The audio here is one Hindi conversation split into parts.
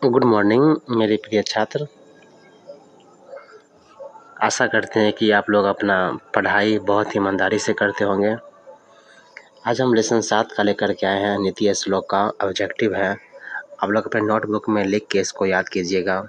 गुड मॉर्निंग मेरे प्रिय छात्र। आशा करते हैं कि आप लोग अपना पढ़ाई बहुत ईमानदारी से करते होंगे। आज हम लेसन 7 का लेकर के आए हैं। नीति श्लोक का ऑब्जेक्टिव है, आप लोग अपने नोटबुक में लिख के इसको याद कीजिएगा।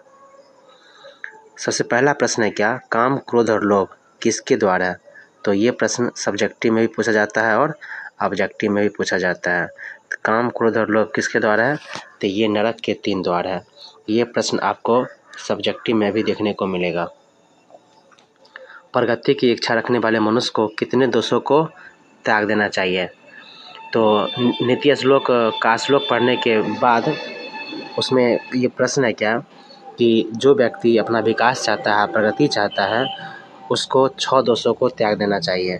सबसे पहला प्रश्न है क्या, काम क्रोध और लोभ किसके द्वारा है? तो ये प्रश्न सब्जेक्टिव में भी पूछा जाता है और ऑब्जेक्टिव में भी पूछा जाता है। तो काम क्रोध और लोभ किसके द्वारा है? तो ये नरक के 3 द्वार है। ये प्रश्न आपको सब्जेक्टिव में भी देखने को मिलेगा। प्रगति की इच्छा रखने वाले मनुष्य को कितने दोषों को त्याग देना चाहिए? तो नीति श्लोक का श्लोक पढ़ने के बाद उसमें ये प्रश्न है क्या कि जो व्यक्ति अपना विकास चाहता है, प्रगति चाहता है, उसको 6 दोषों को त्याग देना चाहिए।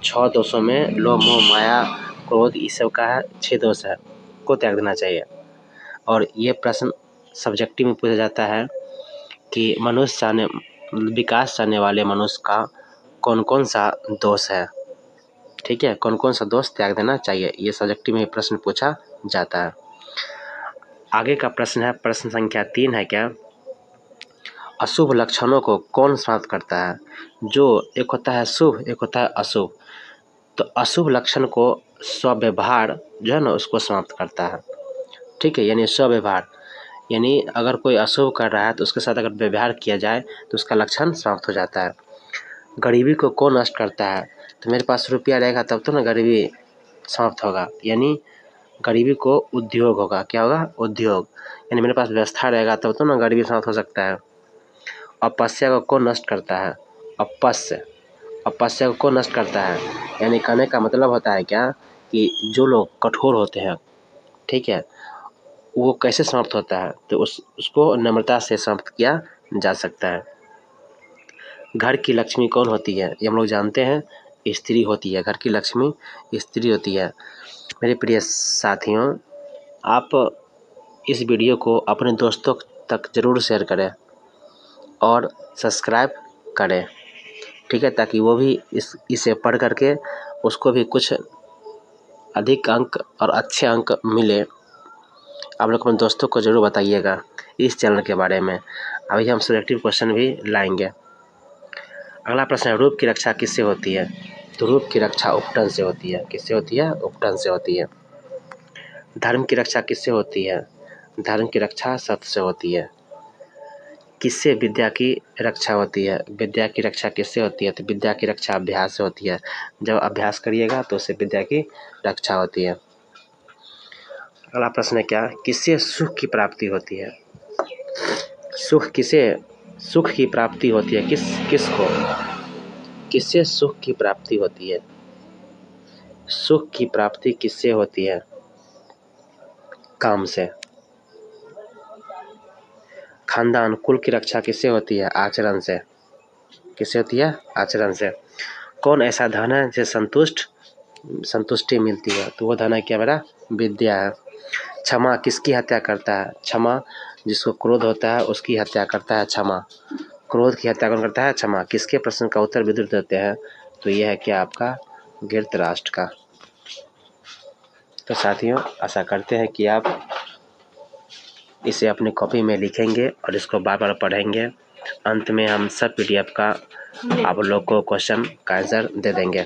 6 दोषों में लोभ मोह माया क्रोध इस सब का है, 6 दोष है को त्याग देना चाहिए। और ये प्रश्न सब्जेक्टिव में पूछा जाता है कि विकास चाहने वाले मनुष्य का कौन कौन सा दोष है, ठीक है, कौन कौन सा दोष त्याग देना चाहिए, ये सब्जेक्टिव में प्रश्न पूछा जाता है। आगे का प्रश्न है, प्रश्न संख्या 3 है क्या, अशुभ लक्षणों को कौन समाप्त करता है? जो एक होता है शुभ, एक होता है अशुभ। तो अशुभ लक्षण को स्वव्यवहार जो है ना उसको समाप्त करता है, ठीक है, यानी स्वव्यवहार, यानी अगर कोई अशुभ कर रहा है तो उसके साथ अगर व्यवहार किया जाए तो उसका लक्षण समाप्त हो जाता है। गरीबी को कौन नष्ट करता है? तो मेरे पास रुपया रहेगा तब तो ना गरीबी समाप्त होगा, यानी गरीबी को उद्योग होगा, क्या होगा, उद्योग, यानी मेरे पास व्यवस्था रहेगा तब तो ना गरीबी समाप्त हो सकता है। अपस्या को कौन नष्ट करता है? अपस्या को कौन नष्ट करता है? यानी कहने का मतलब होता है क्या कि जो लोग कठोर होते हैं, ठीक है, वो कैसे समाप्त होता है? तो उसको नम्रता से समाप्त किया जा सकता है। घर की लक्ष्मी कौन होती है? ये हम लोग जानते हैं, स्त्री होती है। घर की लक्ष्मी स्त्री होती है। मेरे प्रिय साथियों, आप इस वीडियो को अपने दोस्तों तक ज़रूर शेयर करें और सब्सक्राइब करें, ठीक है, ताकि वो भी इसे पढ़ करके उसको भी कुछ अधिक अंक और अच्छे अंक मिले। आप लोग अपने दोस्तों को ज़रूर बताइएगा इस चैनल के बारे में। अभी हम सिलेक्टिव क्वेश्चन भी लाएंगे। अगला प्रश्न है, रूप की रक्षा किससे होती है? तो रूप की रक्षा उपटन से होती है। किससे होती है? उपटन से होती है। धर्म की रक्षा किससे होती है? धर्म की रक्षा सत्य से होती है। किससे विद्या की रक्षा होती है? विद्या की रक्षा किससे होती है? तो विद्या की रक्षा अभ्यास से होती है। जब अभ्यास करिएगा तो उससे विद्या की रक्षा होती है। अगला प्रश्न है क्या, किससे सुख की प्राप्ति होती है? सुख की प्राप्ति होती है किसको? किससे सुख की प्राप्ति होती है? सुख की प्राप्ति किससे होती है? काम से। खानदान कुल की रक्षा किससे होती है? आचरण से। किससे होती है? आचरण से। कौन ऐसा धन है जिसे संतुष्टि मिलती है? तो वो धन है क्या मेरा? विद्या है। क्षमा किसकी हत्या करता है? क्षमा, जिसको क्रोध होता है उसकी हत्या करता है क्षमा। क्रोध की हत्या कौन करता है? क्षमा। किसके प्रश्न का उत्तर विदुर देते हैं? तो यह है क्या आपका? धृतराष्ट्र का। तो साथियों, आशा करते हैं कि आप इसे अपनी कॉपी में लिखेंगे और इसको बार बार पढ़ेंगे। अंत में हम सब PDF का आप लोग को क्वेश्चन का आंसर दे देंगे।